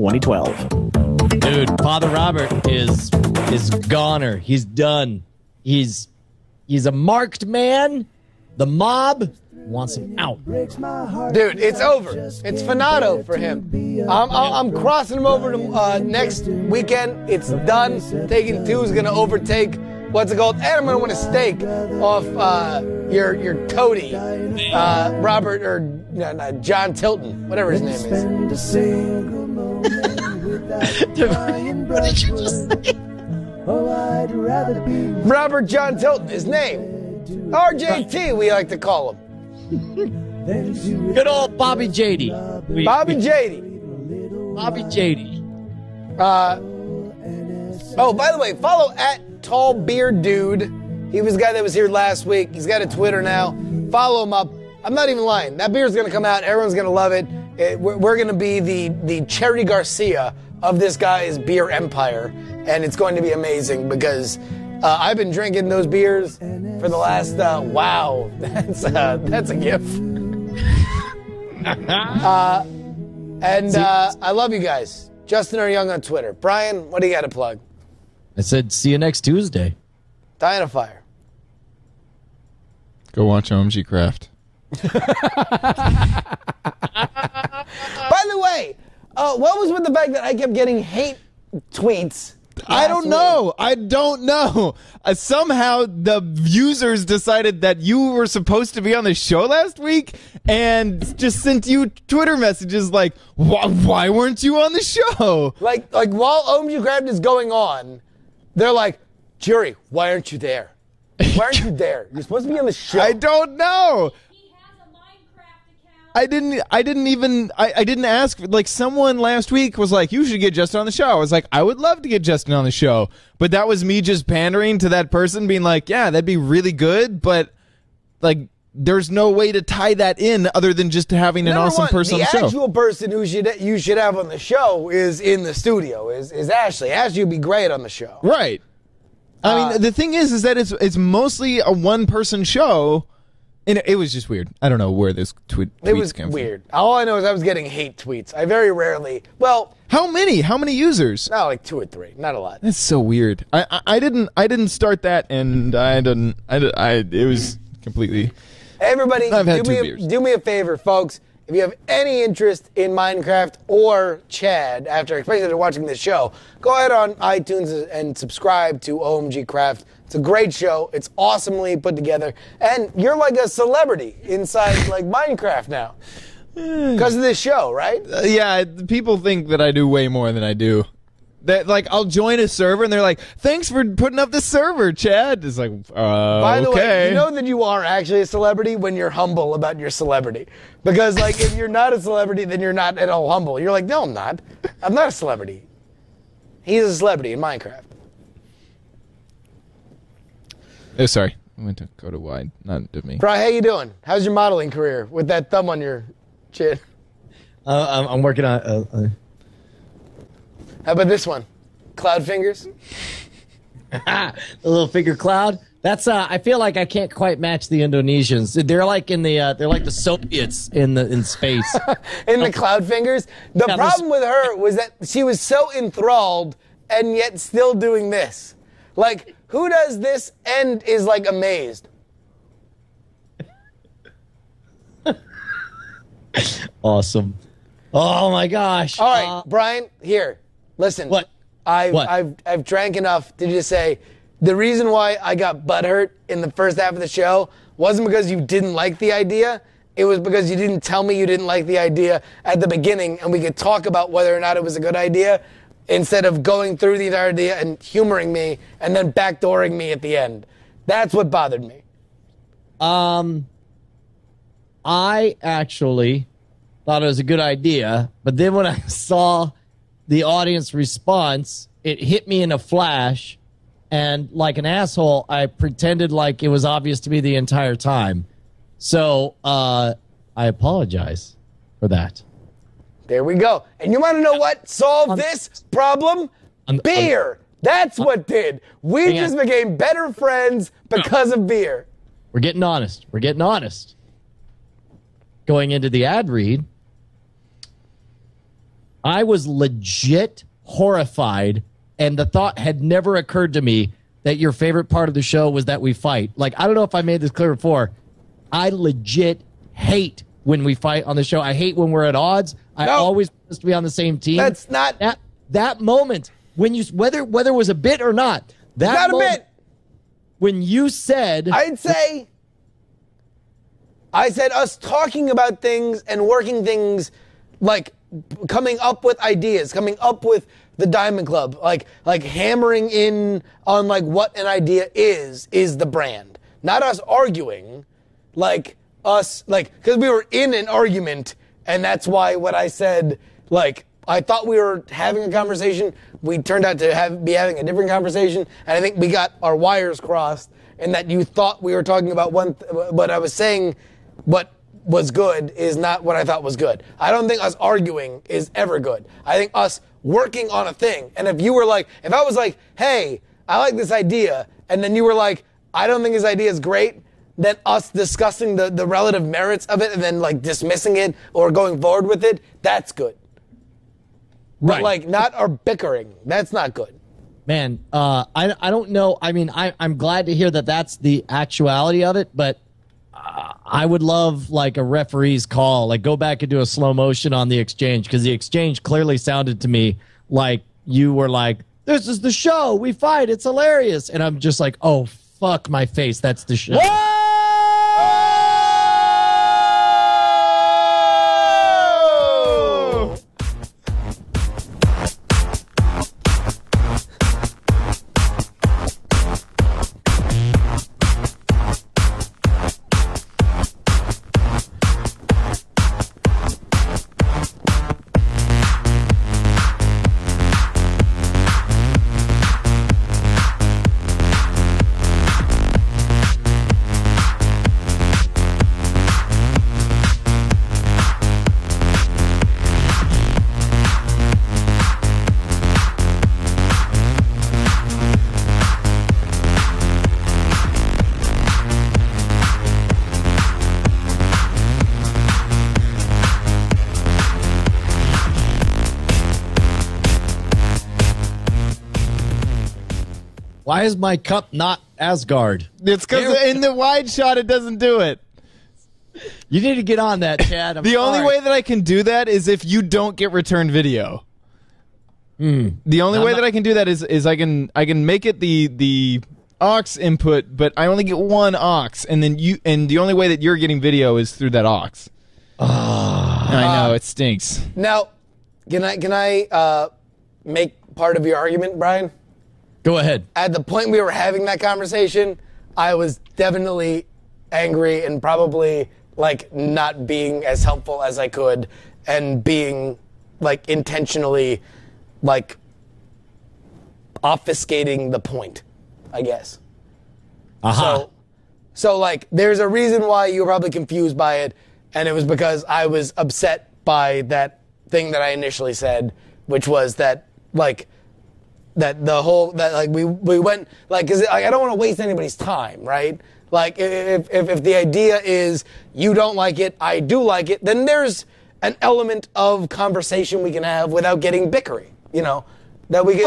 2012. Dude, Father Robert is goner. He's done. He's a marked man. The mob wants him out. Dude, it's over. It's finito for him. I'm crossing him over to next weekend. It's done. Taking two is going to overtake, what's it called? And I'm going to win a steak off your toady, Robert, or no, John Tilton, whatever his name is. What did you just say? Robert John Tilton, his name. RJT, we like to call him. Good old Bobby JD. Bobby JD. Bobby JD. Oh, by the way, follow at Tall Beard Dude. He was the guy that was here last week. He's got a Twitter now. Follow him up. I'm not even lying. That beer's going to come out. Everyone's going to love it. We're going to be the Cherry Garcia of this guy's beer empire. And it's going to be amazing because I've been drinking those beers for the last, wow, that's a gift. I love you guys. Justin R. Young on Twitter. Brian, what do you got to plug? I said, see you next Tuesday. Dying of Fire. Go watch OMG Craft. By the way, what was with the fact that I kept getting hate tweets? I don't know. Somehow the users decided that you were supposed to be on the show last week and just sent you Twitter messages like, why weren't you on the show? Like while OMG Craft is going on, they're like, Jerry, why aren't you there? Why aren't you there? You're supposed to be on the show. I don't know. I didn't ask. Like, someone last week was like, you should get Justin on the show. I was like, I would love to get Justin on the show. But that was me just pandering to that person, being like, yeah, that'd be really good. But, like, there's no way to tie that in other than just having an awesome person on the show. The actual person who you should have on the show is in the studio, is Ashley. Ashley would be great on the show. Right. I mean, the thing is that it's mostly a one-person show. And it was just weird. I don't know where this tweets came from. It was weird. All I know is I was getting hate tweets. I very rarely. Well, how many? How many users? No, like 2 or 3. Not a lot. That's so weird. I didn't start that, and it was completely. Everybody, do me a favor, folks. If you have any interest in Minecraft or Chad, especially after watching this show, go ahead on iTunes and subscribe to OMG Craft. It's a great show. It's awesomely put together. And you're like a celebrity inside like Minecraft now. Because of this show, right? Yeah, people think that I do way more than I do. That, like, I'll join a server and they're like, thanks for putting up this server, Chad. It's like, By the way, you know that you are actually a celebrity when you're humble about your celebrity. Because, like, if you're not a celebrity, then you're not at all humble. You're like, no, I'm not. I'm not a celebrity. He's a celebrity in Minecraft. Oh, sorry. I went to go to wide, not to me. Brian, how you doing? How's your modeling career with that thumb on your chin? I'm working on... How about this one? Cloud fingers? The little finger cloud? That's I feel like I can't quite match the Indonesians. They're like they're like the Soviets in space. In the cloud fingers? The problem with her was that she was so enthralled and yet still doing this. Like, who does this and is like amazed? Awesome. Oh my gosh. All right, Brian, here. Listen. What? I've drank enough to just say the reason why I got butthurt in the first half of the show wasn't because you didn't like the idea. It was because you didn't tell me you didn't like the idea at the beginning, and we could talk about whether or not it was a good idea instead of going through the entire idea and humoring me and then backdooring me at the end. That's what bothered me. I actually thought it was a good idea, but then when I saw the audience response, it hit me in a flash, and like an asshole, I pretended like it was obvious to me the entire time. So, I apologize for that. There we go. And you want to know what solved this problem? Beer. That's what did. We just became better friends because of beer. We're getting honest. We're getting honest. Going into the ad read, I was legit horrified, and the thought had never occurred to me that your favorite part of the show was that we fight. Like, I don't know if I made this clear before. I legit hate when we fight on the show. I hate when we're at odds. I always want us to be on the same team. That's not that moment when you whether it was a bit or not. That not moment, a bit. When you said, I said us talking about things and working things, like coming up with ideas, coming up with the Diamond Club, like hammering in on like what an idea is the brand. Not us arguing, like us, like, because we were in an argument, and that's why what I said, like, I thought we were having a conversation. We turned out to be having a different conversation, and I think we got our wires crossed, and that you thought we were talking about what I was saying, what was good is not what I thought was good. I don't think us arguing is ever good. I think us working on a thing, and if I was like, hey, I like this idea, and then you were like, I don't think his idea is great, then us discussing the relative merits of it and then like dismissing it or going forward with it, that's good. But right. like not our bickering, that's not good. Man, I don't know. I mean, I'm glad to hear that that's the actuality of it, but I would love like a referee's call, like go back and do a slow motion on the exchange, because the exchange clearly sounded to me like you were like, this is the show, we fight, it's hilarious. And I'm just like, oh, fuck my face, that's the show. Whoa! Why is my cup not Asgard? It's because in the wide shot it doesn't do it. You need to get on that, Chad. The only way that I can do that is if you don't get return video. The only way that I can do that is I can make it the aux input, but I only get one aux, and then the only way that you're getting video is through that aux. I know it stinks. Now, can I make part of your argument, Brian? Go ahead. At the point we were having that conversation, I was definitely angry and probably like not being as helpful as I could and being like intentionally like obfuscating the point, I guess. So like there's a reason why you were probably confused by it, and it was because I was upset by that thing that I initially said, which was that like that the whole that like we went like because I don't want to waste anybody's time, right? Like if the idea is you don't like it, I do like it, then there's an element of conversation we can have without getting bickery, you know, that we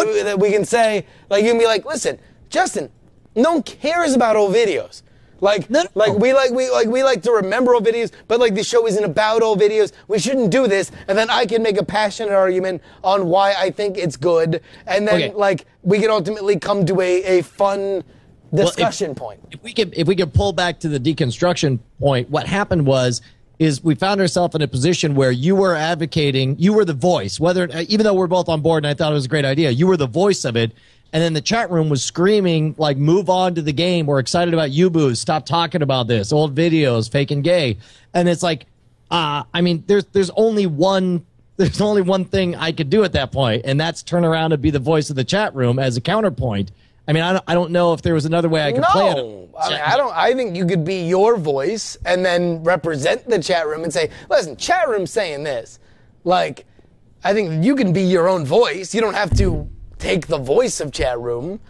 can say like you can be like, listen, Justin, no one cares about old videos. Like, no. we like to remember old videos, but like the show isn't about old videos. We shouldn't do this, and then I can make a passionate argument on why I think it's good, and then like we can ultimately come to a fun discussion point. If we could pull back to the deconstruction point, what happened is we found ourselves in a position where you were advocating, you were the voice, even though we're both on board and I thought it was a great idea, you were the voice of it. And then the chat room was screaming, like, move on to the game. We're excited about U-Boos. Stop talking about this. Old videos, fake and gay. And it's like, I mean, there's only one thing I could do at that point, and that's turn around and be the voice of the chat room as a counterpoint. I mean, I don't know if there was another way I could play it. I think you could be your voice and then represent the chat room and say, listen, chat room's saying this. Like, I think you can be your own voice. You don't have to take the voice of chat room.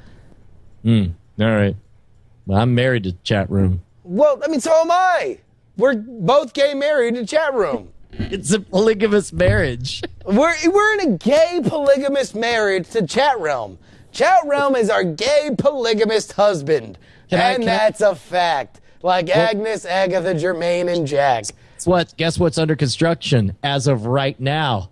All right. Well, I'm married to chat room. Well, I mean, so am I. We're both gay married to chat room. It's a polygamous marriage. We're in a gay polygamous marriage to Chat Realm. Chat Realm is our gay polygamist husband. That's a fact. Like Agnes, Agatha, Jermaine, and Jack. Guess what's under construction as of right now?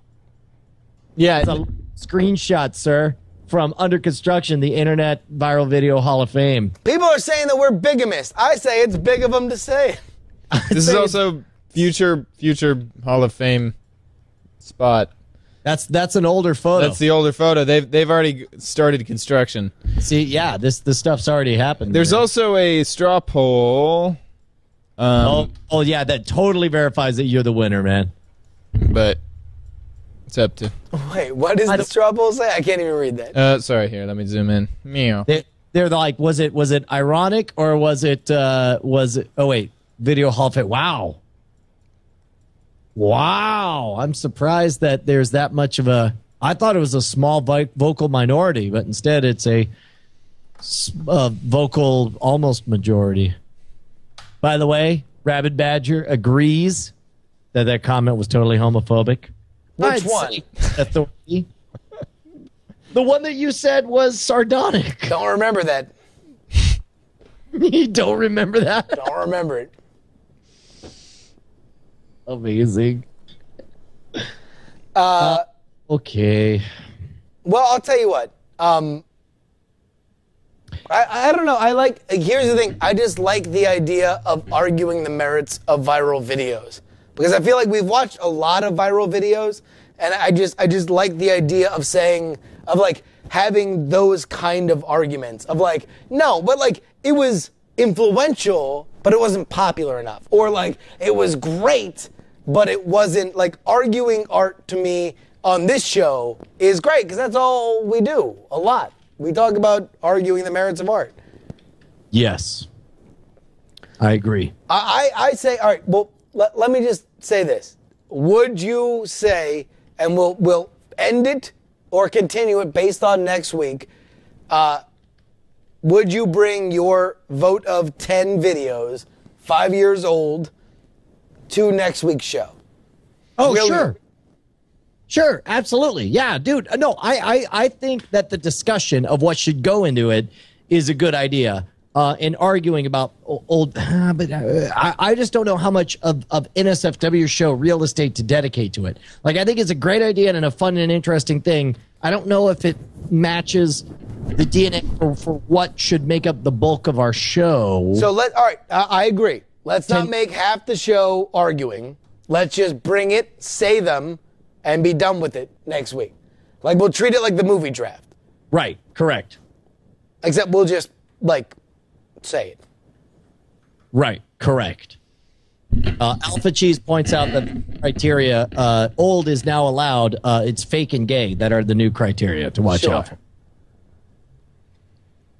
Yeah. It's a screenshot, sir, from under construction, the Internet Viral Video Hall of Fame. People are saying that we're bigamists. I say it's big of them to say. This is also future Hall of Fame spot. That's an older photo. That's the older photo. They've already started construction. See, yeah, this stuff's already happened. There's also a straw poll. Yeah, that totally verifies that you're the winner, man. But it's up to. Wait, what does the straw poll say? I can't even read that. Sorry, here, let me zoom in. Meow. They're like, was it ironic or was it? Oh wait, Video Hall of Fame. Wow, I'm surprised that there's that much of a. I thought it was a small vocal minority, but instead it's a vocal almost majority. By the way, Rabid Badger agrees that comment was totally homophobic. Which one? Authority. The one that you said was sardonic. Don't remember that. You don't remember that? Don't remember it. Amazing. Okay. Well, I'll tell you what. I don't know. Here's the thing. I just like the idea of arguing the merits of viral videos because I feel like we've watched a lot of viral videos, and I just like the idea of having those kind of arguments of like, no, but like it was influential, but it wasn't popular enough, or like it was great, but it wasn't. Like arguing art to me on this show is great because that's all we do a lot. We talk about arguing the merits of art. Yes. I agree. I say, all right, well, let me just say this. Would you say, and we'll end it or continue it based on next week, would you bring your vote of 10 videos, 5 years old, to next week's show? Oh, sure. Sure, absolutely. Yeah, dude. No, I think that the discussion of what should go into it is a good idea. In arguing about old, but I just don't know how much of NSFW show real estate to dedicate to it. Like, I think it's a great idea and a fun and interesting thing. I don't know if it matches the DNA for what should make up the bulk of our show. So all right, I agree. Let's not make half the show arguing. Let's just bring it, say them, and be done with it next week. Like, we'll treat it like the movie draft. Right, correct. Except we'll just, say it. Right, correct. Alpha Cheese points out that the criteria, old is now allowed, it's fake and gay that are the new criteria to watch out for.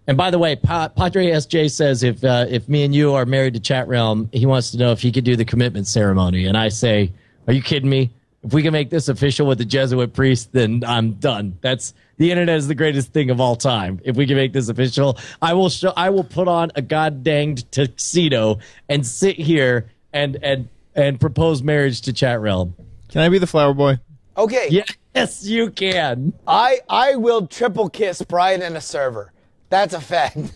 And by the way, Padre SJ says if me and you are married to Chat Realm, he wants to know if he could do the commitment ceremony. And I say, are you kidding me? If we can make this official with the Jesuit priest, then I'm done. The internet is the greatest thing of all time. If we can make this official, I will put on a god-danged tuxedo and sit here and propose marriage to Chat Realm. Can I be the flower boy? Okay. Yes, you can. I will triple kiss Brian and a server. That's a fact.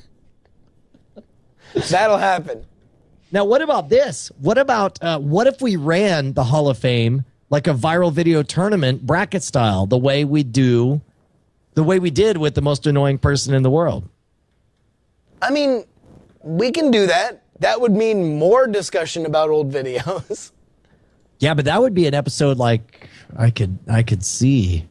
That'll happen. Now, what about this? What if we ran the Hall of Fame like a viral video tournament, bracket style, the way we did with the most annoying person in the world? I mean, we can do that. That would mean more discussion about old videos. Yeah, but that would be an episode like I could see.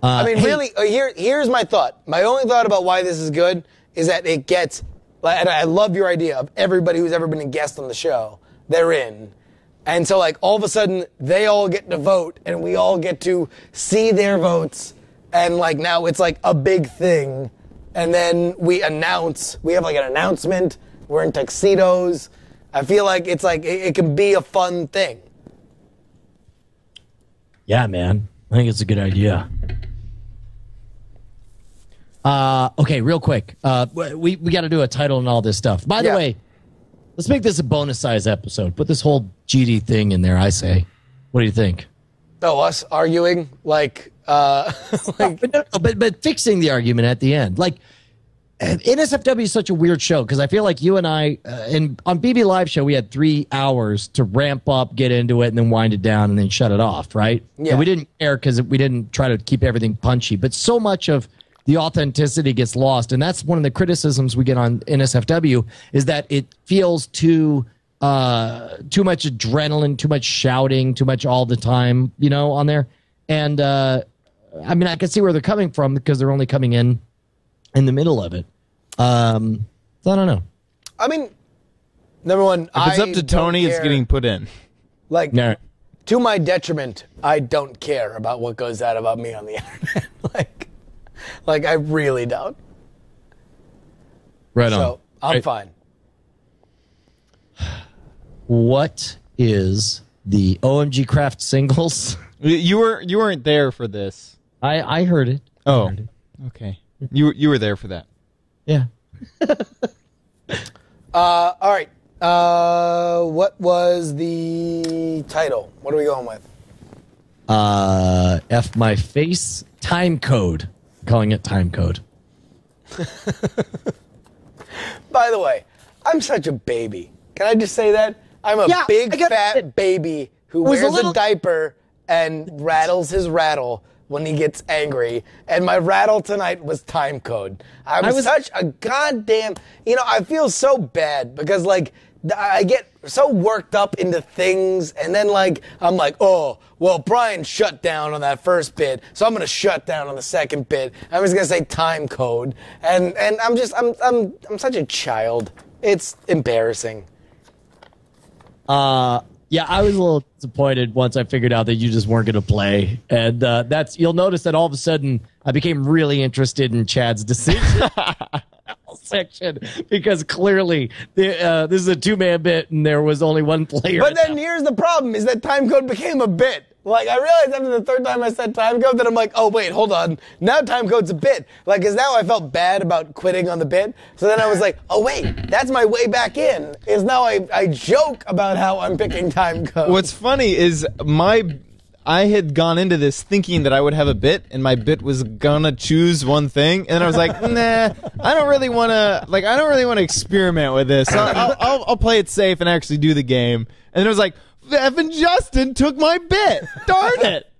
Really, here's my thought. My only thought about why this is good is that it gets, and I love your idea of everybody who's ever been a guest on the show, they're in. And so, all of a sudden, they all get to vote, and we all get to see their votes, and, now it's, a big thing. And then we have, an announcement. We're in tuxedos. I feel like it's, it can be a fun thing. Yeah, man. I think it's a good idea. Okay, real quick. We got to do a title and all this stuff. By the way, let's make this a bonus size episode. Put this whole GD thing in there, I say. What do you think? Oh, us arguing like But fixing the argument at the end. Like, NSFW is such a weird show because I feel like you and I, and on BB Live Show, we had 3 hours to ramp up, get into it, and then wind it down and then shut it off, right? Yeah. And we didn't care because we didn't try to keep everything punchy. But so much of the authenticity gets lost. And that's one of the criticisms we get on NSFW is that it feels too much adrenaline, too much shouting, too much all the time, on there. And I mean, I can see where they're coming from because they're only coming in the middle of it. So I don't know. I mean, number one, if it's up to Tony, it's getting put in. Like, No. to my detriment, I don't care about what goes out about me on the internet. like I really don't. Right on. So I'm fine. What is the OMG Craft singles? You weren't there for this. I heard it. Oh, I heard it. okay. You were there for that. Yeah. All right. What was the title? What are we going with? F my face. Timecode. Calling it Timecode. By the way, I'm such a baby. Can I just say that? I'm a big fat baby who wears a diaper and rattles his rattle when he gets angry. And my rattle tonight was Timecode. I was such a goddamn, I feel so bad because I get so worked up into things, and then I'm like, oh, well, Brian shut down on that first bit, so I'm gonna shut down on the second bit. I'm just gonna say Timecode, and I'm such a child. It's embarrassing. Yeah, I was a little disappointed once I figured out that you just weren't going to play, and you'll notice that all of a sudden I became really interested in Chad's decision section because clearly this is a 2-man bit and there was only one player. But then here's the problem: is that Timecode became a bit. I realized after the third time I said Timecode that I'm like, oh wait, hold on, now Timecode's a bit. Because now I felt bad about quitting on the bit. So then I was like, oh wait, that's my way back in. Is now I joke about how I'm picking Timecode. What's funny is I had gone into this thinking that I would have a bit, and my bit was gonna choose one thing, and then I was like, nah, I don't really want to experiment with this. I'll play it safe and actually do the game. And then it was like, Evan Justin took my bit. Darn it.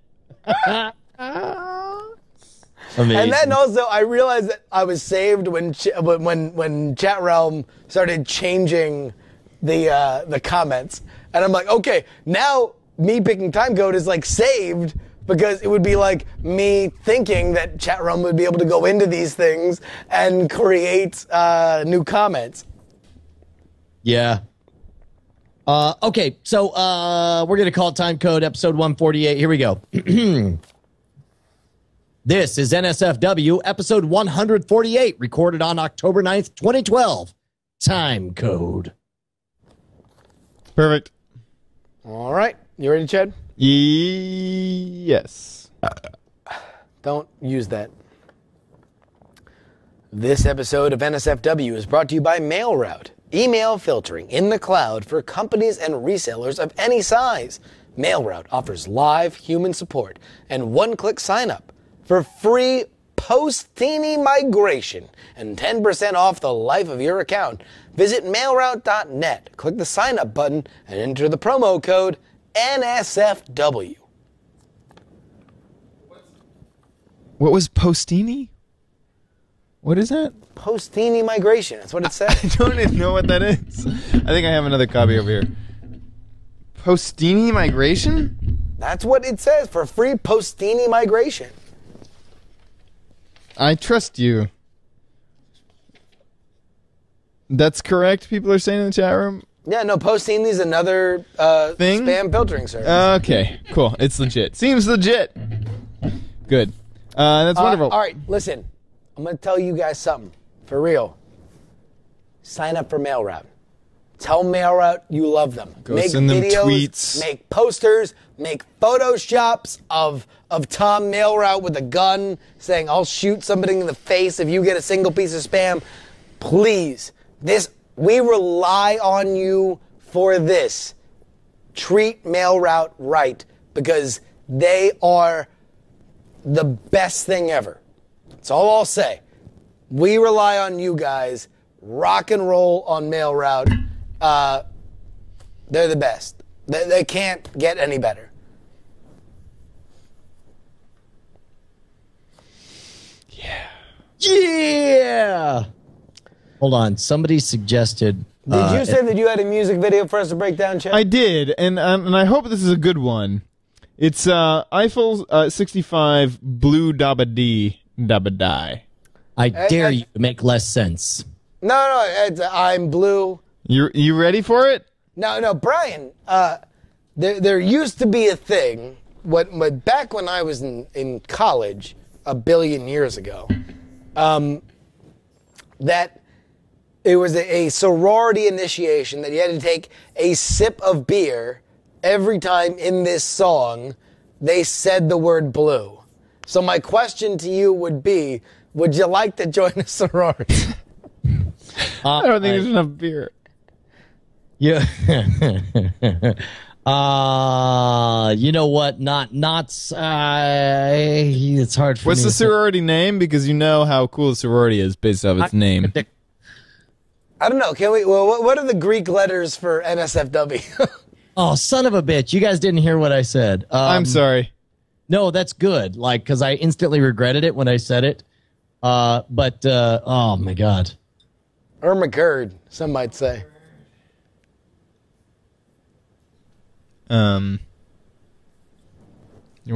Amazing. And then also I realized that I was saved when Chat Realm started changing the comments, and I'm like, okay, now me picking Timecode is saved because it would be like me thinking that Chat Realm would be able to go into these things and create new comments. Yeah. Okay, so we're going to call Timecode episode 148. Here we go. This is NSFW episode 148, recorded on October 9th, 2012. Timecode. Perfect. All right. You ready, Chad? Yes. Don't use that. This episode of NSFW is brought to you by MailRoute. Email filtering in the cloud for companies and resellers of any size. MailRoute offers live human support and one-click sign-up for free post-teeny migration and 10% off the life of your account. Visit mailroute.net, click the sign-up button, and enter the promo code NSFW. What was Postini? What is that? Post-teeny migration. That's what it says. I don't even know what that is. I think I have another copy over here. Postini migration? That's what it says for free post-teeny migration. I trust you. That's correct, people are saying in the chat room? Yeah, no, Post-teeny is another thing? spam filtering service. Okay, cool. It's legit. Seems legit. Good. That's wonderful. All right, listen. I'm going to tell you guys something. For real. Sign up for MailRoute. Tell MailRoute you love them. Go make send them videos, tweets. make posters, make photoshops of Tom MailRoute with a gun saying, I'll shoot somebody in the face if you get a single piece of spam. Please. We rely on you for this. Treat MailRoute right. because they are the best thing ever. That's all I'll say. We rely on you guys. Rock and roll on Mail Route. They're the best. They can't get any better. Yeah. Hold on. Somebody suggested. Did you say that you had a music video for us to break down, Chad? I did, and I hope this is a good one. It's Eiffel 65 Blue Dabba Dee Dabba Die. I dare you to make less sense. No, it's I'm blue. You ready for it? No, Brian. There used to be a thing. Back when I was in college a billion years ago, that it was a sorority initiation that you had to take a sip of beer every time in this song they said the word blue. So my question to you would be, would you like to join a sorority? I don't think there's enough beer. Yeah. You know what? It's hard for me. What's the sorority name? Because you know how cool a sorority is based off its name. I don't know. Can we? Well, what are the Greek letters for NSFW? Oh, son of a bitch! You guys didn't hear what I said. I'm sorry. No, that's good. Like, because I instantly regretted it when I said it. Oh my god. Ermagerd, some might say. You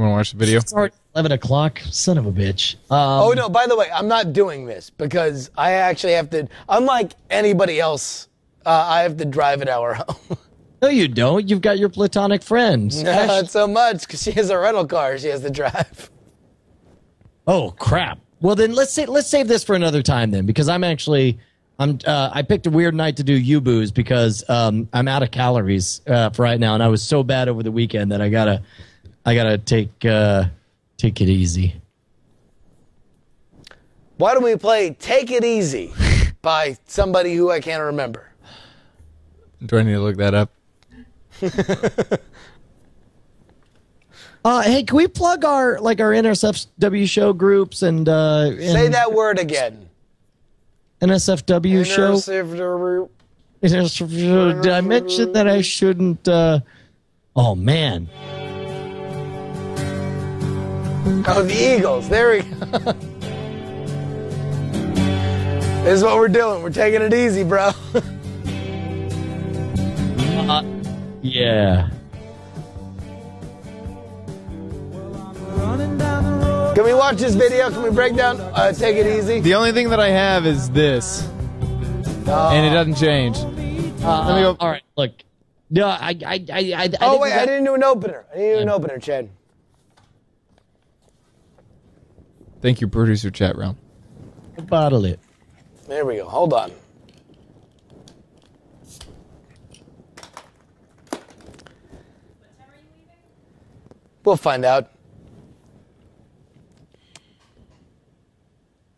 want to watch the video? It's already 11 o'clock. Son of a bitch. Oh, no, by the way, I'm not doing this because I actually have to, unlike anybody else, I have to drive an hour home. No, you don't. You've got your platonic friends. No, not so much because she has a rental car she has to drive. Oh, crap. Well, then let's save this for another time then, because I picked a weird night to do U-Boos because I'm out of calories for right now, and I was so bad over the weekend that I gotta take it easy. Why don't we play "Take It Easy" by somebody who I can't remember? Do I need to look that up? Hey, can we plug our NSFW show groups and say that word again? NSFW show. NSFW. Did I mention that I shouldn't? Oh man. Oh, the Eagles. There we go. This is what we're doing. We're taking it easy, bro. Yeah. Can we watch this video? Can we break down Take It Easy? The only thing that I have is this, and it doesn't change. Let me go. All right, look. No, I didn't do an opener. Chad. Thank you, producer chat round. Bottle it. There we go. Hold on. We'll find out.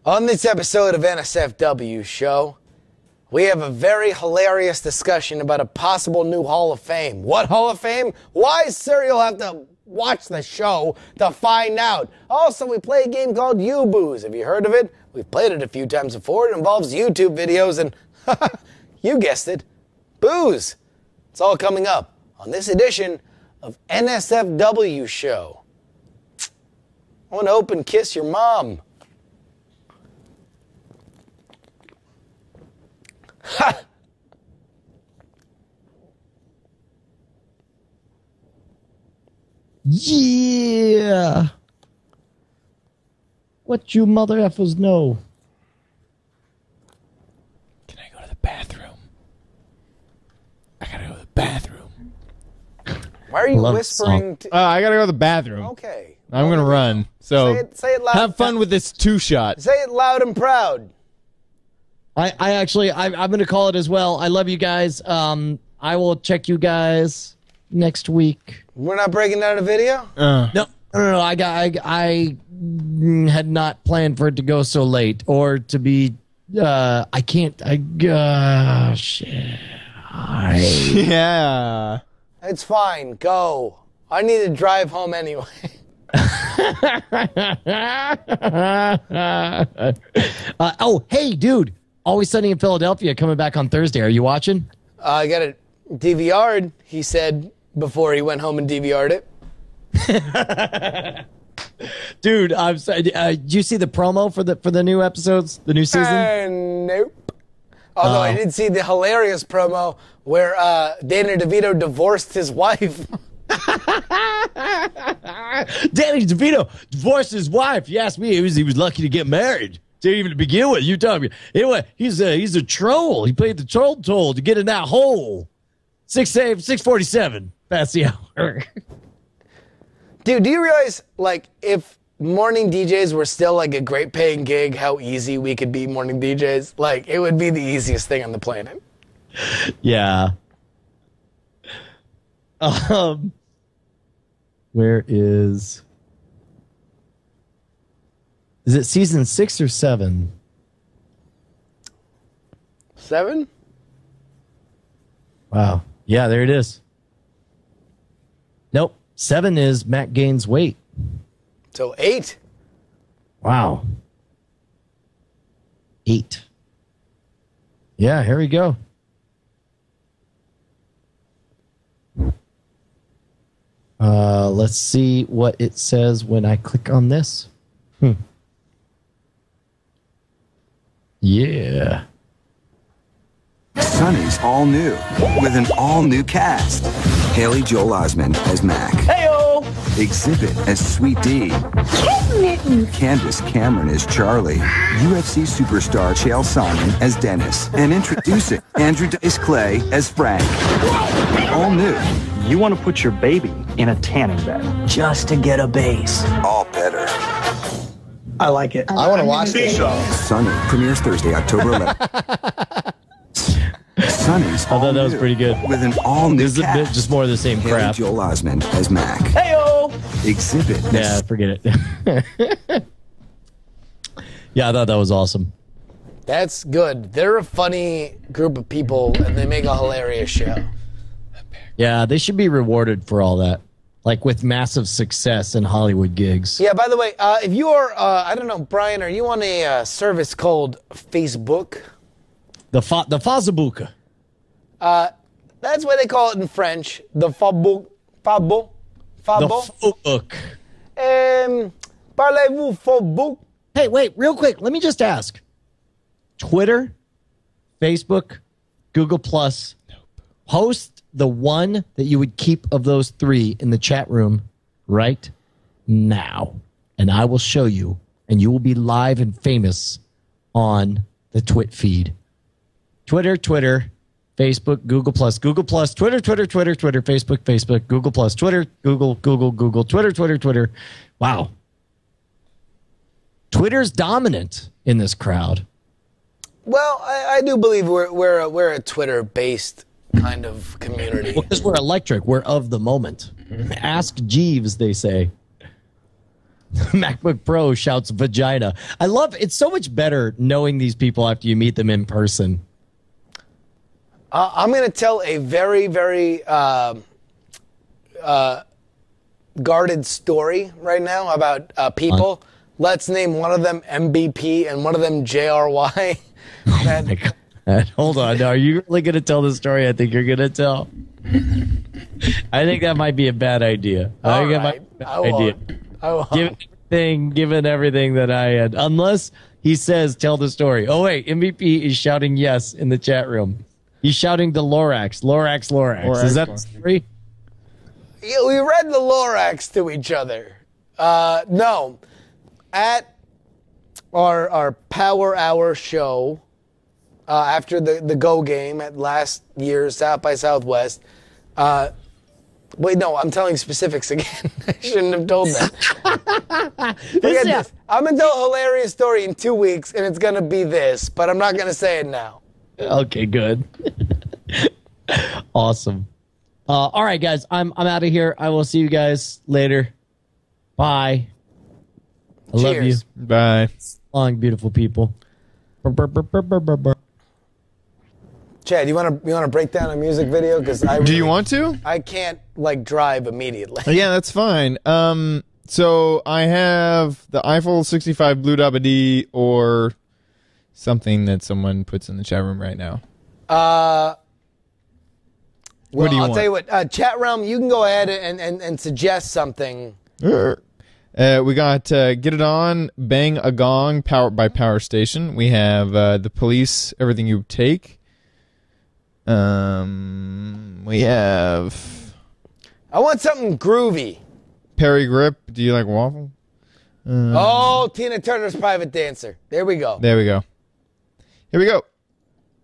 On this episode of NSFW show, we have a very hilarious discussion about a possible new Hall of Fame. What Hall of Fame? Why, sir? You'll have to watch the show to find out. Also, we play a game called U-Boos. Have you heard of it? We've played it a few times before. It involves YouTube videos and, you guessed it, booze. It's all coming up on this edition of NSFW show. I want to open kiss your mom. Ha! Yeah. What you mother effers know? Can I go to the bathroom? I gotta go to the bathroom. Why are you whispering? I gotta go to the bathroom. Okay. I'm gonna run. So say it loud. Have fun with this two-shot. Say it loud and proud. I'm going to call it as well. I love you guys. I will check you guys next week. We're not breaking down a video? No. I had not planned for it to go so late or to be. I can't. Shit. Yeah. It's fine. Go. I need to drive home anyway. Oh, hey, dude. Always Sunny in Philadelphia coming back on Thursday. Are you watching? I got it DVR'd, he said before he went home and DVR'd it. Dude, I'm sorry. Did you see the promo for the new episodes, the new season? Nope. Although I did see the hilarious promo where Danny DeVito divorced his wife. Danny DeVito divorced his wife. You asked me, he was lucky to get married. To even to begin with, you tell me. Anyway, he's a troll. He played the troll to get in that hole. 6:47 past the hour. Dude, do you realize, like, if morning DJs were still, like, a great paying gig, how easy we could be morning DJs? Like, it would be the easiest thing on the planet. Yeah. Where is it season 6 or 7? 7? Wow. Yeah, there it is. Nope. 7 is Matt Gaines' weight. So 8? Wow. 8. Yeah, here we go. Let's see what it says when I click on this. Yeah. Sunny's all new with an all new cast. Haley Joel Osment as Mac. Heyo! Exhibit as Sweet D. Candace Cameron as Charlie. UFC superstar Chael Sonnen as Dennis. And introducing Andrew Dice Clay as Frank. All new. You want to put your baby in a tanning bed just to get a base. All better. I like it. I want to watch this. Sunny premieres Thursday, October 11th. Sunny's I thought that was pretty good. With an all new This is a bit cast. just more of the same Haley crap. Joel Osment as Mac. Heyo! Exhibit Yeah, as forget it. Yeah, I thought that was awesome. That's good. They're a funny group of people, and they make a hilarious show. Yeah, they should be rewarded for all that. Like with massive success in Hollywood gigs. Yeah, by the way, if you are, I don't know, Brian, are you on a service called Facebook? The Facebook. That's what they call it in French. The Facebook. The Facebook. Parlez-vous Facebook? Hey, wait, real quick. Let me just ask. Twitter, Facebook, Google Plus. Post the one that you would keep of those 3 in the chat room right now. And I will show you. And you will be live and famous on the Twit feed. Twitter, Facebook, Google Plus, Twitter, Facebook, Google Plus, Twitter, Google, Twitter. Wow. Twitter's dominant in this crowd. Well, I do believe we're a Twitter-based kind of community. Well, because we're electric. We're of the moment. Ask Jeeves, they say. MacBook Pro shouts vagina. I love it's so much better knowing these people after you meet them in person. I'm going to tell a very, very guarded story right now about people. Let's name one of them MVP and one of them JRY. Oh my God. Hold on. Now, are you really going to tell the story I think you're going to tell? I think that might be a bad idea. I think that might be a bad idea. I won't. Given everything that I had. Unless he says, tell the story. Oh, wait. MVP is shouting yes in the chat room. He's shouting to Lorax. Lorax. Is that the story? Yeah, we read the Lorax to each other. No. At our Power Hour show, after the Go game at last year's South by Southwest, wait, no, I'm telling specifics again. I shouldn't have told that. Forget this. I'm going to tell a hilarious story in 2 weeks, and it's going to be this, but I'm not going to say it now. Okay, good. Awesome. All right, guys, I'm out of here. I will see you guys later. Bye. I love you. Cheers. Bye. Long, beautiful people. Chad, you want to break down a music video? Because Do you want to? I can't drive immediately. Yeah, that's fine. So I have the Eiffel 65 Blue Dabba D or something that someone puts in the chat room right now. Well, what do you I'll want? tell you what, chat realm, you can go ahead and suggest something. We got Get It On, Bang a Gong, powered by Power Station. We have The Police, Everything You Take. We have... I want something groovy. Perry Grip, Do You Like Waffle? Tina Turner's Private Dancer. There we go. There we go. Here we go.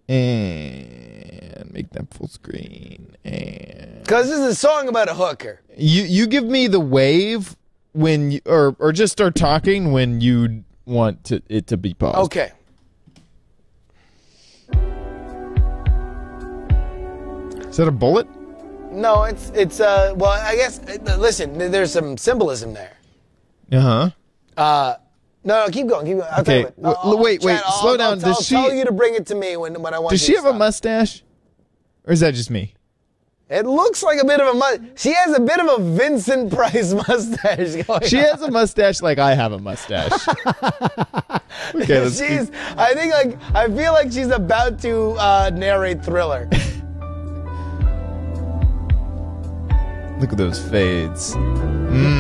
And make that full screen. And Because this is a song about a hooker. you give me the wave when you, or just start talking when you want it to be paused. Okay. Is that a bullet? No, it's well, I guess, listen, there's some symbolism there. Uh-huh. No, keep going. I'll Okay, tell you what. wait, Chad, slow down. I'll tell you to bring it to me when I want Does you she to have a stop. mustache? Or is that just me? It looks like a bit of a she has a bit of a Vincent Price mustache going She on. has a mustache like I have a mustache. Okay, let's keep... I feel like she's about to narrate Thriller. Look at those fades.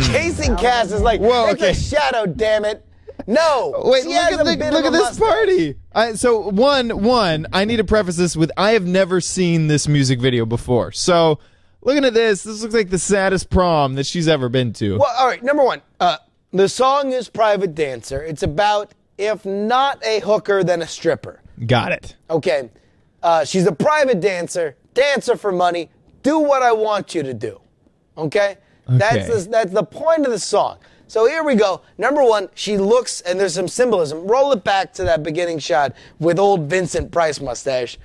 Casing Cass is like, Whoa, it's okay. a shadow, damn it. No. Wait, she look has at a bit look of at a this mustache. party. So one, I need to preface this with I have never seen this music video before. So looking at this looks like the saddest prom that she's ever been to. Well, all right, number one, the song is Private Dancer. It's about, if not a hooker, then a stripper. Got it. Okay. She's a private dancer for money. Do what I want you to do. Okay? That's the point of the song. So here we go. Number one, she looks, and there's some symbolism. Roll it back to that beginning shot with old Vincent Price mustache.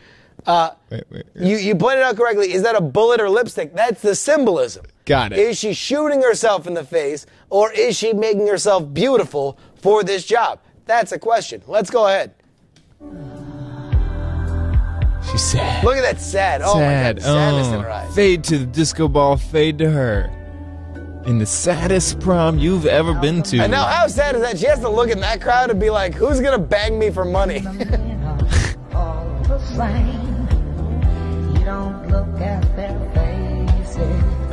Wait. You pointed out correctly. Is that a bullet or lipstick? That's the symbolism. Got it. Is she shooting herself in the face, or is she making herself beautiful for this job? That's a question. Let's go ahead. She's sad. Look at that sad. Oh my God, sadness in her eyes. Fade to the disco ball, fade to her. In the saddest prom you've ever been to. And now, how sad is that? She has to look in that crowd and be like, "Who's gonna bang me for money?"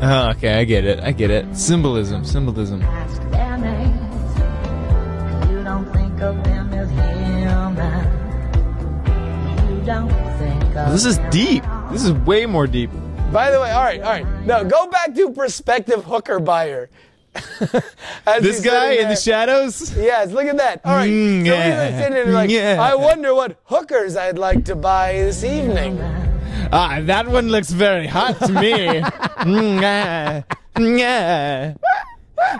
Okay, I get it. Symbolism. This is deep. This is way more deep. By the way, all right. Now go back to prospective hooker buyer. As This he's guy sitting in the there. shadows? Yes, look at that. All right. So he's sitting there like, I wonder what hookers I'd like to buy this evening. That one looks very hot to me.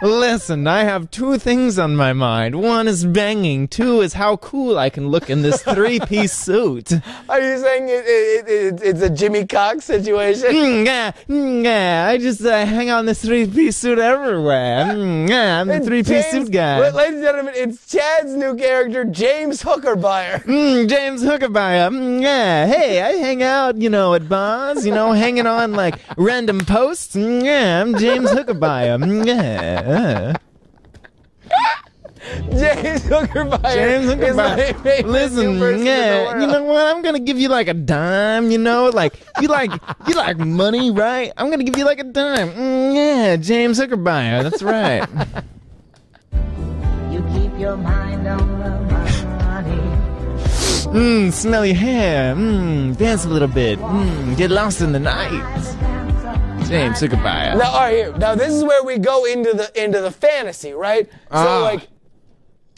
Listen, I have two things on my mind. One is banging. Two is how cool I can look in this three-piece suit. Are you saying it's a Jimmy Cox situation? I just hang on this three-piece suit everywhere. I'm the three-piece suit guy. Ladies and gentlemen, it's Chad's new character, James Hookerbuyer. James Hookerbuyer. Hey, I hang out, at bars, hanging on like random posts. I'm James Hookerbuyer. James Hookerbuyer. Listen, you know what? I'm gonna give you like a dime. Like you like money, right? I'm gonna give you like a dime. James Hookerbuyer. That's right. You keep your mind on the money. Smell your hair. Dance a little bit. Get lost in the night. James Hookerbuyer. Now, all right, here. Now, this is where we go into the fantasy, right? So,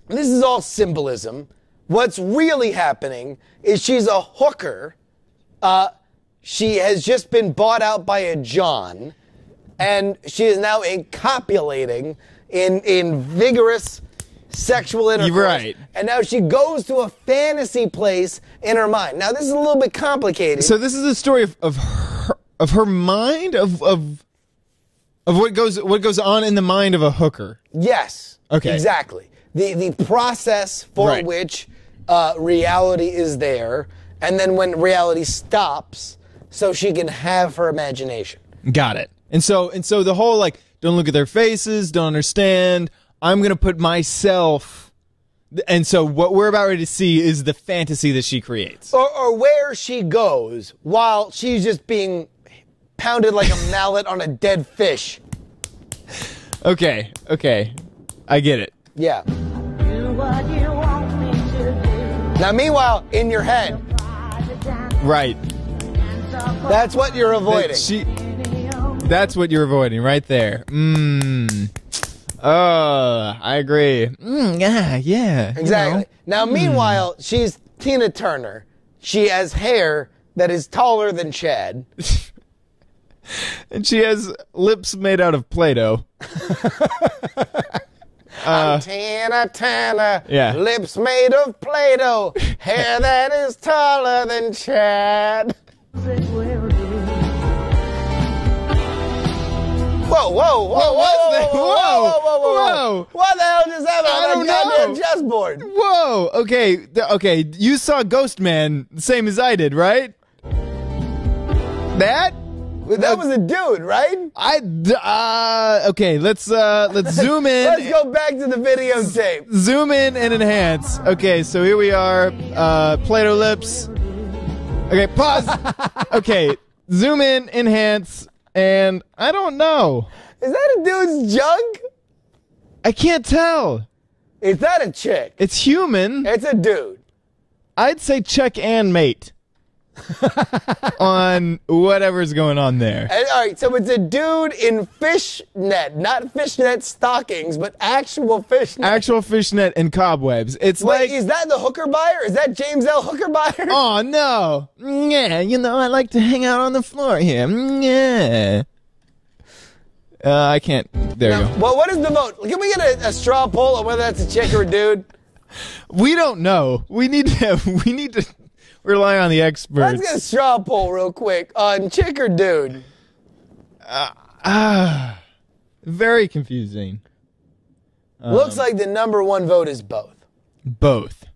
this is all symbolism. What's really happening is she's a hooker. She has just been bought out by a John, and she is now copulating in vigorous sexual intercourse. Right. And now she goes to a fantasy place in her mind. Now, this is a little bit complicated. So this is a story of her mind, of what goes on in the mind of a hooker. Yes. Okay. Exactly. The process for Right. which reality is there, and then when reality stops, so she can have her imagination. Got it. And so the whole, like, don't look at their faces, don't understand, I'm going to put myself... And so what we're about ready to see is the fantasy that she creates. Or where she goes while she's just being pounded like a mallet on a dead fish. Okay. I get it. Yeah. Now, meanwhile, in your head. Right. That's what you're avoiding. That's what you're avoiding right there. I agree. Yeah. Exactly. Now, meanwhile, she's Tina Turner. She has hair that is taller than Chad. And she has lips made out of Play-Doh. I'm Tina Turner. Yeah. Lips made of Play-Doh. Hair that is taller than Chad. Whoa. What the hell just happened on that goddamn chessboard? Whoa. Okay. You saw Ghost Man, the same as I did, right? That was a dude, right? Okay, let's zoom in. Let's go back to the videotape. Zoom in and enhance. Okay, so here we are. Play-Doh lips. Okay, pause. Okay, zoom in, enhance, and I don't know. Is that a dude's junk? I can't tell. Is that a chick? It's human. It's a dude. I'd say check and mate. On whatever's going on there. And, all right, so it's a dude in fishnet, not fishnet stockings, but actual fishnet. Actual fishnet and cobwebs. It's Wait, like... is that the hooker buyer? Is that James L. Hooker buyer? Oh, no. Yeah, I like to hang out on the floor here. Yeah. I can't. There you go. Well, what is the vote? Can we get a straw poll on whether that's a chick or a dude? We don't know. We need to rely on the experts. Let's get a straw poll real quick on chick or dude. Very confusing. Looks like the number one vote is both. Both.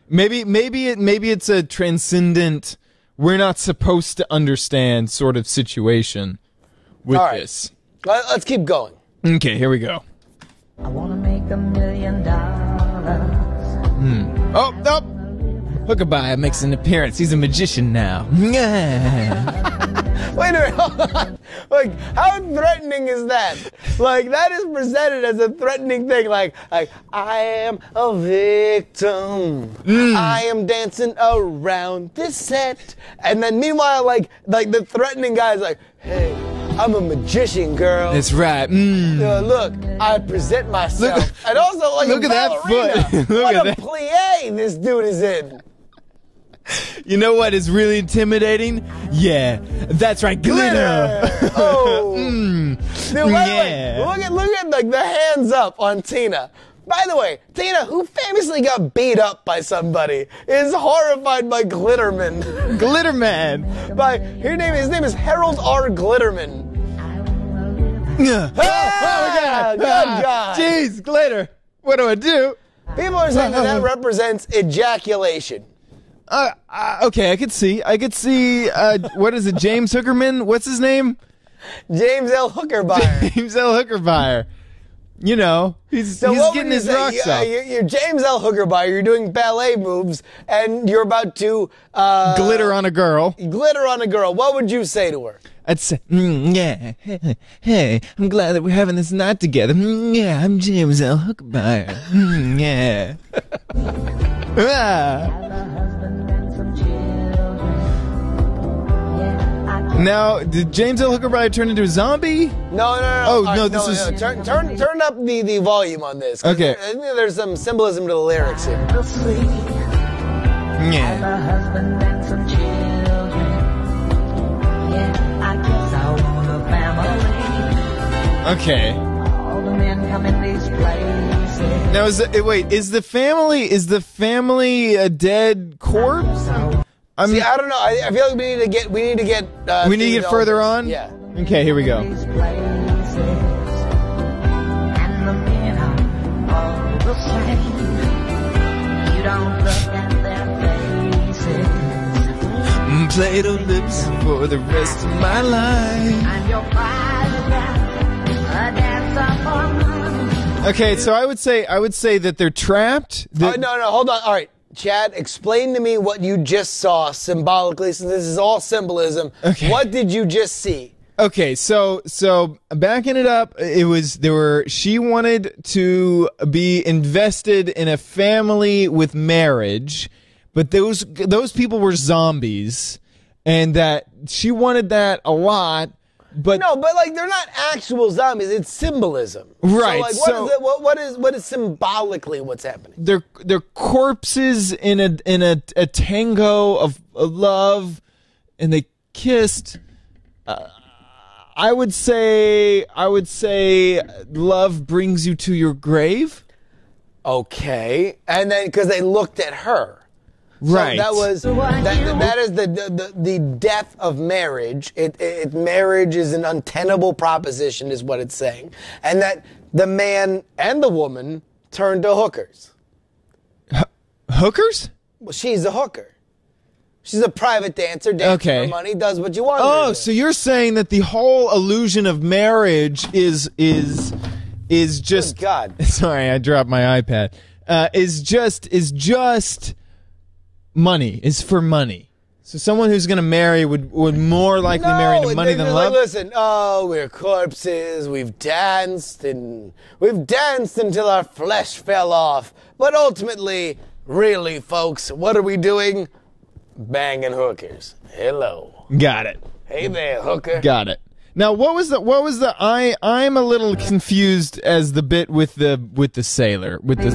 Maybe it's a transcendent, we're not supposed to understand sort of situation with this. Let's keep going. Okay, here we go. I wanna make $1 million. Oh, nope. Hookaby makes an appearance. He's a magician now. Wait a minute, hold on. Like, how threatening is that? Like, that is presented as a threatening thing. Like I am a victim. I am dancing around this set. And then meanwhile, like the threatening guy's like, hey, I'm a magician, girl. That's right. Look, I present myself. And also, like, look a at that ballerina. foot. Look what at a that. plie this dude is in. You know what is really intimidating? Yeah, that's right, glitter. Oh. Dude, by the way, look at like the hands up on Tina. By the way, Tina, who famously got beat up by somebody, is horrified by Glitterman. Glitterman. His name is Harold R. Glitterman. Oh my God! Good God! Jeez, glitter. What do I do? People are saying that represents ejaculation. Okay, I could see. What is it? James Hookerman? What's his name? James L. Hookerbuyer. James L. Hookerbuyer. You know, he's getting his rocks off. You're James L. Hookerbuyer. You're doing ballet moves, and you're about to glitter on a girl. Glitter on a girl. What would you say to her? I'd say, yeah, hey, I'm glad that we're having this night together. Yeah, I'm James L. Hookerbuyer. Yeah. Now, did James L. Hookerbuyer turn into a zombie? No. Oh, no, this is... Turn up the volume on this. Okay. I think there's some symbolism to the lyrics here. Yeah. Okay. All the men come in these places. Now, is the family a dead corpse? See, I don't know. I feel like we need to get further on? Yeah. Okay, here we go. These places. And the men are all the same. You don't look at their faces. Play-Doh lips for the rest of my life. I'm your private dancer, a dancer for money. Okay, so I would say that they're trapped. No, hold on. All right, Chad, explain to me what you just saw symbolically, since this is all symbolism. Okay. What did you just see? Okay, so backing it up, she wanted to be invested in a family with marriage, but those people were zombies, and that she wanted that a lot. But No, but like they're not actual zombies. It's symbolism. Right, So like, what is symbolically what's happening? they're corpses in a tango of love, and they kissed. I would say love brings you to your grave. Okay, and then because they looked at her. Right. So that is the death of marriage. Marriage is an untenable proposition, is what it's saying, and that the man and the woman turned to hookers. Hookers? Well, she's a hooker. She's a private dancer, dances Okay. for money, does what you want. her Oh, to do. so you're saying that the whole illusion of marriage is just Good God. Sorry, I dropped my iPad. Is just money. Is for money. So someone who's going to marry would more likely marry to money they're than just love. Like, listen, we're corpses. We've danced until our flesh fell off. But ultimately, really, folks, what are we doing? Banging hookers. Hello. Got it. Hey there, hooker. Got it. Now, what was the? I'm a little confused as the bit with the sailor with this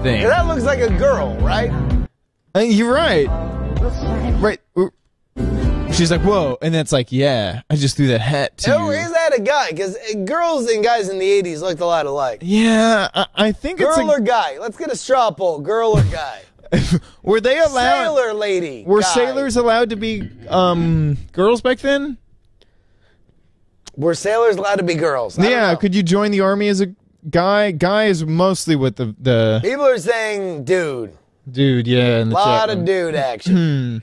thing. That looks like a girl, right? You're right. Right. She's like, whoa, and that's like, yeah, I just threw that hat to Oh, you. is that a guy? Because girls and guys in the 80s looked a lot alike. Yeah, I think it's Girl or guy? Let's get a straw poll. Girl or guy? Were they allowed? Sailor lady. Were guy. sailors allowed to be girls back then? Were sailors allowed to be girls? I don't Yeah, know. could you join the army as a guy? Guy is mostly what the People are saying dude. dude. Yeah, in the A lot chat of room. dude action.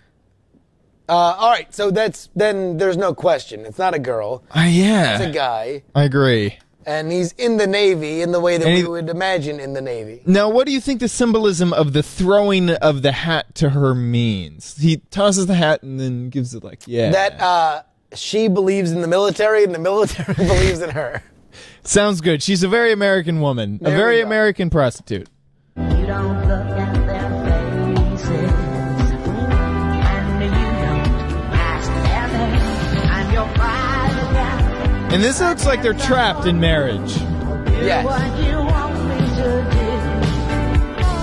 All right, so then there's no question. It's not a girl. Yeah, It's a guy. I agree. And he's in the Navy in the way that And we he- would imagine in the Navy. Now, what do you think the symbolism of the throwing of the hat to her means? He tosses the hat and then gives it like, yeah. That she believes in the military and the military believes in her. Sounds good. She's a very American woman. There A we very go. American prostitute. You don't look at their faces, and you don't ask their name. I'm your private dancer. And this looks like they're trapped in marriage. Yes. What you want me to do?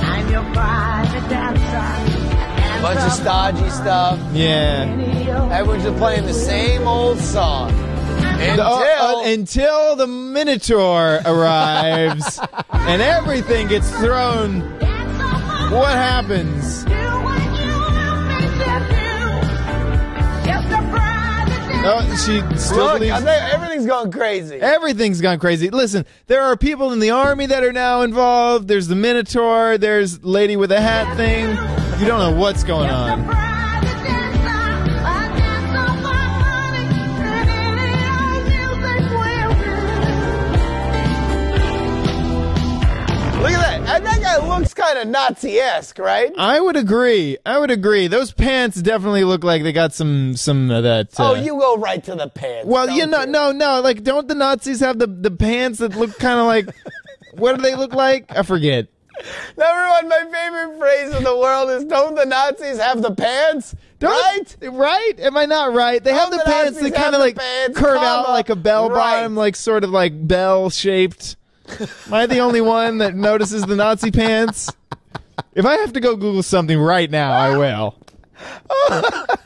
I'm your private dancer. Bunch of stodgy stuff. Yeah. Everyone's just playing the same old song. Until the Minotaur arrives and everything gets thrown. What happens? Oh, she still Look, believes. everything's going crazy. Everything's gone crazy. Listen, there are people in the army that are now involved. There's the Minotaur. There's lady with a hat thing. You don't know what's going on. Look at that. And that guy looks kind of Nazi-esque, right? I would agree. Those pants definitely look like they got some of that. Oh, you go right to the pants. Well, don't you know, no. Like, don't the Nazis have the pants that look kind of like? What do they look like? I forget. Number one, my favorite phrase in the world is, don't the Nazis have the pants? Right? Right? Am I not right? They have Don't the the pants Nazis that kind have of the like pants, curve comma, out like a bell right. bottom, like sort of like bell shaped. Am I the only one that notices the Nazi pants? If I have to go Google something right now, I will.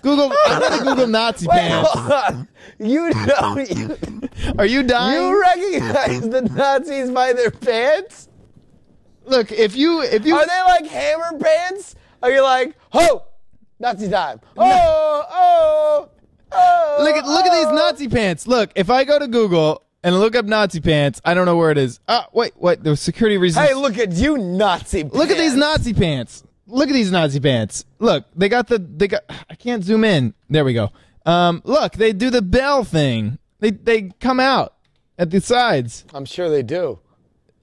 Google. I'm gonna Google Nazi Wait, pants. hold on. You know, Are you dying? you recognize the Nazis by their pants? Look, if you Are they like hammer pants? Are you like, ho, Nazi time? Oh. look at these Nazi pants. Look, if I go to Google and look up Nazi pants, I don't know where it is. Wait, what? The security reasons. Hey, look at you, Nazi pants. Look at these Nazi pants. look at these Nazi pants. Look, they got. I can't zoom in. There we go. Look, they do the bell thing. They come out at the sides. I'm sure they do.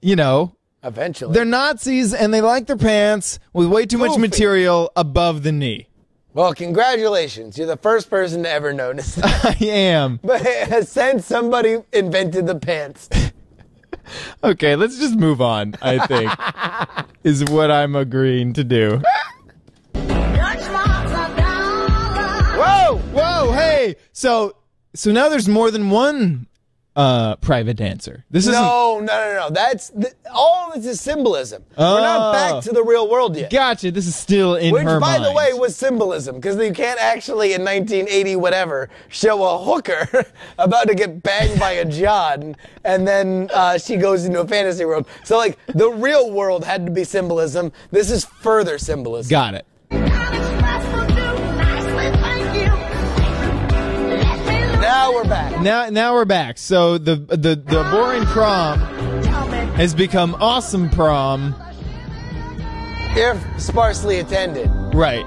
You know, Eventually. they're Nazis and they like their pants with way too much Goofy. material above the knee. Well, congratulations. You're the first person to ever notice that. I am. But since somebody invented the pants. Okay, let's just move on, I think, is what I'm agreeing to do. Whoa! Whoa, hey! So now there's more than one private dancer. This isn't... No. All of this is symbolism. We're not back to the real world yet. Gotcha, this is still in Which, her by mind. the way, was symbolism, because you can't actually, in 1980 whatever, show a hooker about to get banged by a John, and then she goes into a fantasy world. So, like, the real world had to be symbolism. This is further symbolism. Got it. Now we're back. Now we're back. So the boring prom has become awesome prom. If sparsely attended. Right.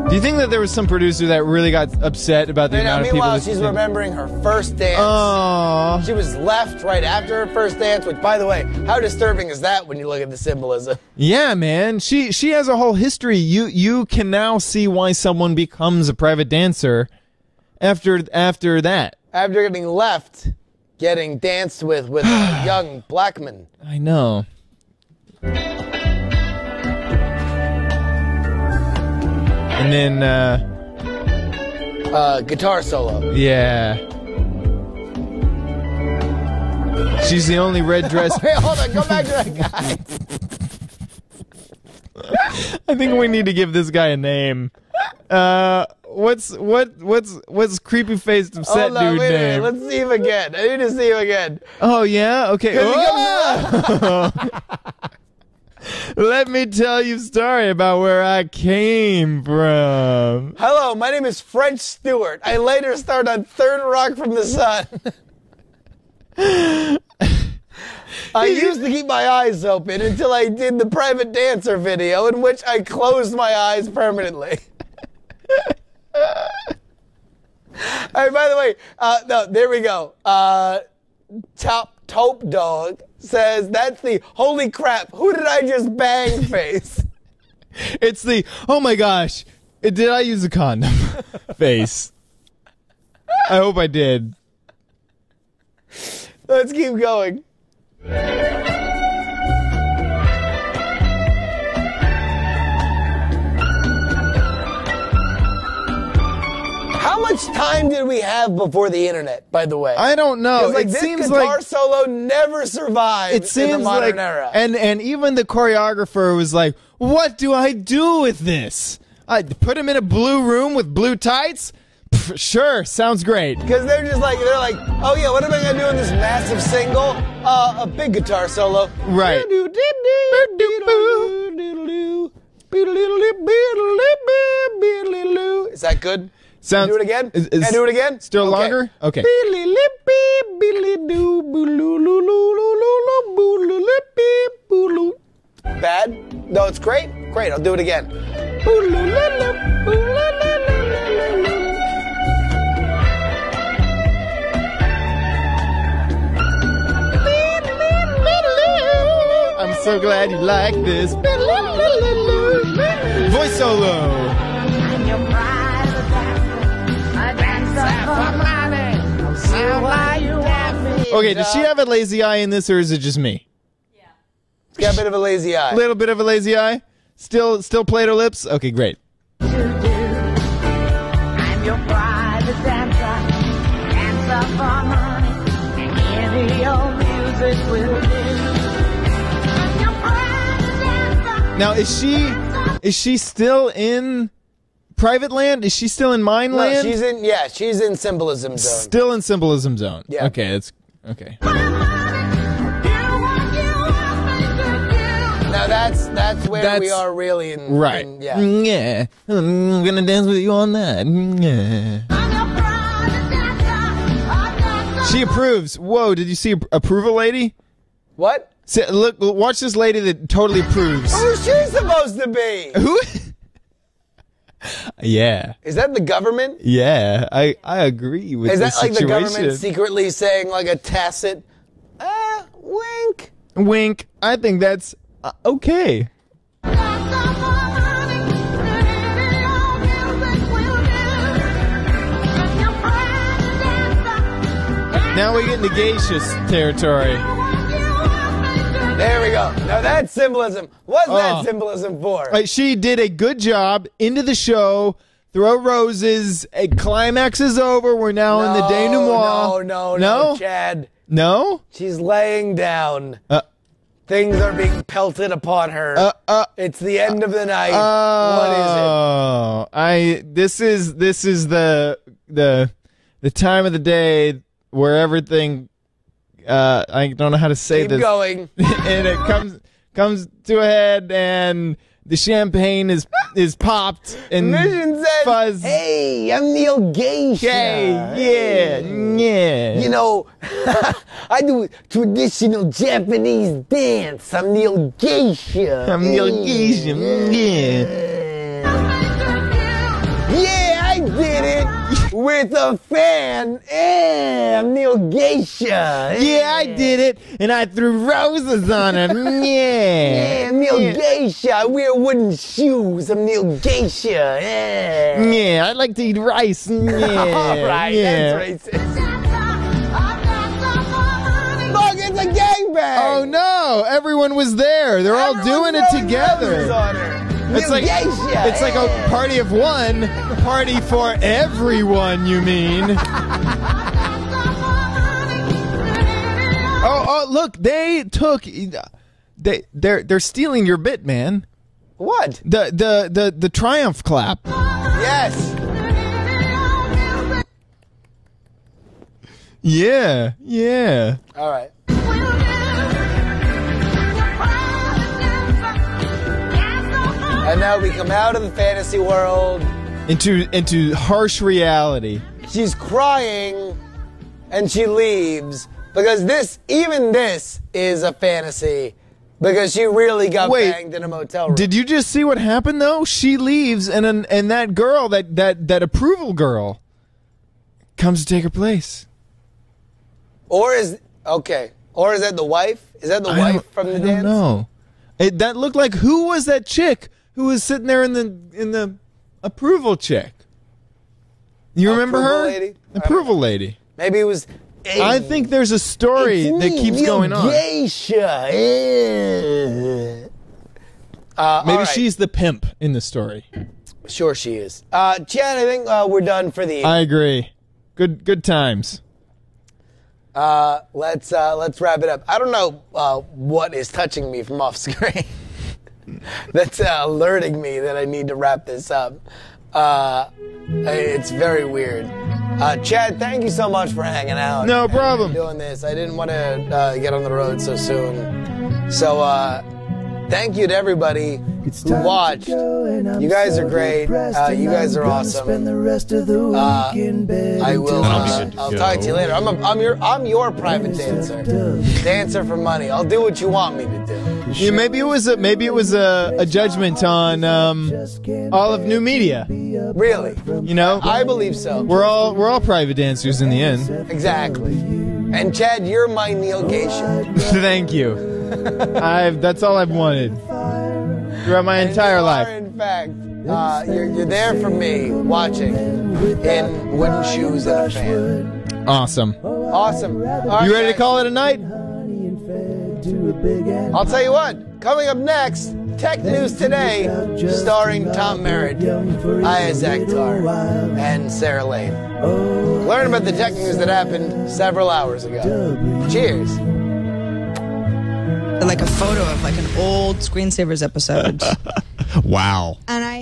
Do you think that there was some producer that really got upset about the amount of people? Meanwhile, that she's remembering her first dance. Aww. She was left right after her first dance, which, by the way, how disturbing is that when you look at the symbolism? Yeah, man. She has a whole history. You can now see why someone becomes a private dancer after that. After getting left, getting danced with a young black man. I know. And then, Guitar solo. yeah. She's the only red dress. Wait, hold on. Go back to that guy. I think we need to give this guy a name. What's creepy faced upset Hold on, dude wait a minute. name? Let's see him again. I need to see him again. Oh yeah, okay. 'Cause he Oh! Let me tell you a story about where I came from. Hello, my name is French Stewart. I later starred on Third Rock from the Sun. I used to keep my eyes open until I did the private dancer video in which I closed my eyes permanently. All right, by the way, no, there we go. Taupe Dog says that's the holy crap, who did I just bang face? It's the oh my gosh, did I use a condom face? I hope I did. Let's keep going. How much time did we have before the internet, by the way? I don't know. Like, It this seems guitar like solo never survived it seems in the modern like, era. and even the choreographer was like, "What do I do with this? I put him in a blue room with blue tights? Pff, sure, sounds great." Because they're like, oh yeah, what am I gonna do in this massive single? A big guitar solo. Right. Is that good? Sounds. Do it again? Is Can I do it again? Still Okay. longer? Okay. Bad? No, it's great. Great, I'll do it again. I'm so glad you like this. Voice solo. Okay, does she have a lazy eye in this, or is it just me? It's got a bit of a lazy eye. Little bit of a lazy eye. Still Play-Doh lips. Okay, great. I'm your private dancer, dancer for money, and any old music will do. I'm your private dancer. Now, is she still in private land? Is she still in mine No, land? she's in symbolism zone. Still in symbolism zone. Yeah. Okay, that's okay. Now that's where we are really in. Right. Yeah. Yeah. I'm gonna dance with you on that. Yeah. She approves. Whoa, did you see approval lady? What? Look, watch this lady that totally proves. Who's she supposed to be? Who? Yeah. Is that the government? Yeah, I agree with Is the that like the situation. government secretly saying like a tacit, wink? Wink. I think that's okay. Now we get into geisha's territory. There we go. Now that's symbolism. What's that symbolism for? She did a good job. Into the show. Throw roses. A climax is over. We're now in the denouement. No, Chad. No? She's laying down. Things are being pelted upon her. It's the end of the night. What is it? This is the time of the day where everything. I don't know how to say Keep this. going. And it comes to a head, and the champagne is popped and Mission says, fuzz. "Hey, I'm Neil Geisha. Hey, yeah. You know, I do traditional Japanese dance. I'm Neil Geisha. Yeah, I did it with a fan. Yeah, I'm Neil Geisha. Yeah, I did it, and I threw roses on him. Yeah, I'm Neil Geisha. I wear wooden shoes. I'm Neil Geisha. Yeah, I like to eat rice. Yeah. All right, that's racist. Look, it's a gangbang. Oh no! Everyone was there. They're all doing it together. It's like a party of one, a party for everyone. You mean? Oh, look! They took. They're stealing your bit, man. What? The triumph clap. Yes. Yeah. All right. And now we come out of the fantasy world into harsh reality. She's crying, and she leaves because this is a fantasy because she really got banged in a motel room. Did you just see what happened though? She leaves, and that girl, that approval girl, comes to take her place. Or is that the wife? Is that the wife from the dance? No, that looked like, who was that chick who was sitting there in the approval chick? You remember her? Lady? Approval lady. Maybe it was. I think there's a story that keeps going on. Geisha. Maybe she's the pimp in the story. Sure, she is. Chad, I think we're done for the evening. I agree. Good times. Let's wrap it up. I don't know what is touching me from off screen. That's alerting me that I need to wrap this up. It's very weird. Chad, thank you so much for hanging out. No problem. And doing this. I didn't want to get on the road so soon. So thank you to everybody who watched. You guys are great. You guys are awesome. I will. I'll talk to you later. I'm your private dancer. Dancer for money. I'll do what you want me to do. Yeah, maybe it was a judgment on all of new media. Really? You know, I believe so. we're all private dancers in the end. Exactly. And Chad, you're my Neil Geisha. Thank you. That's all I've wanted throughout my entire life. In fact, you're there for me, watching in wooden shoes and a fan. Awesome. Awesome. All right, You ready to guys. call it a night? I'll tell you what. Coming up next, Tech News Today, starring Tom Merritt, Ayaz Akhtar, and Sarah Lane. Learn about the tech news that happened several hours ago. Cheers. Like a photo of like an old Screensavers episode. Wow. And I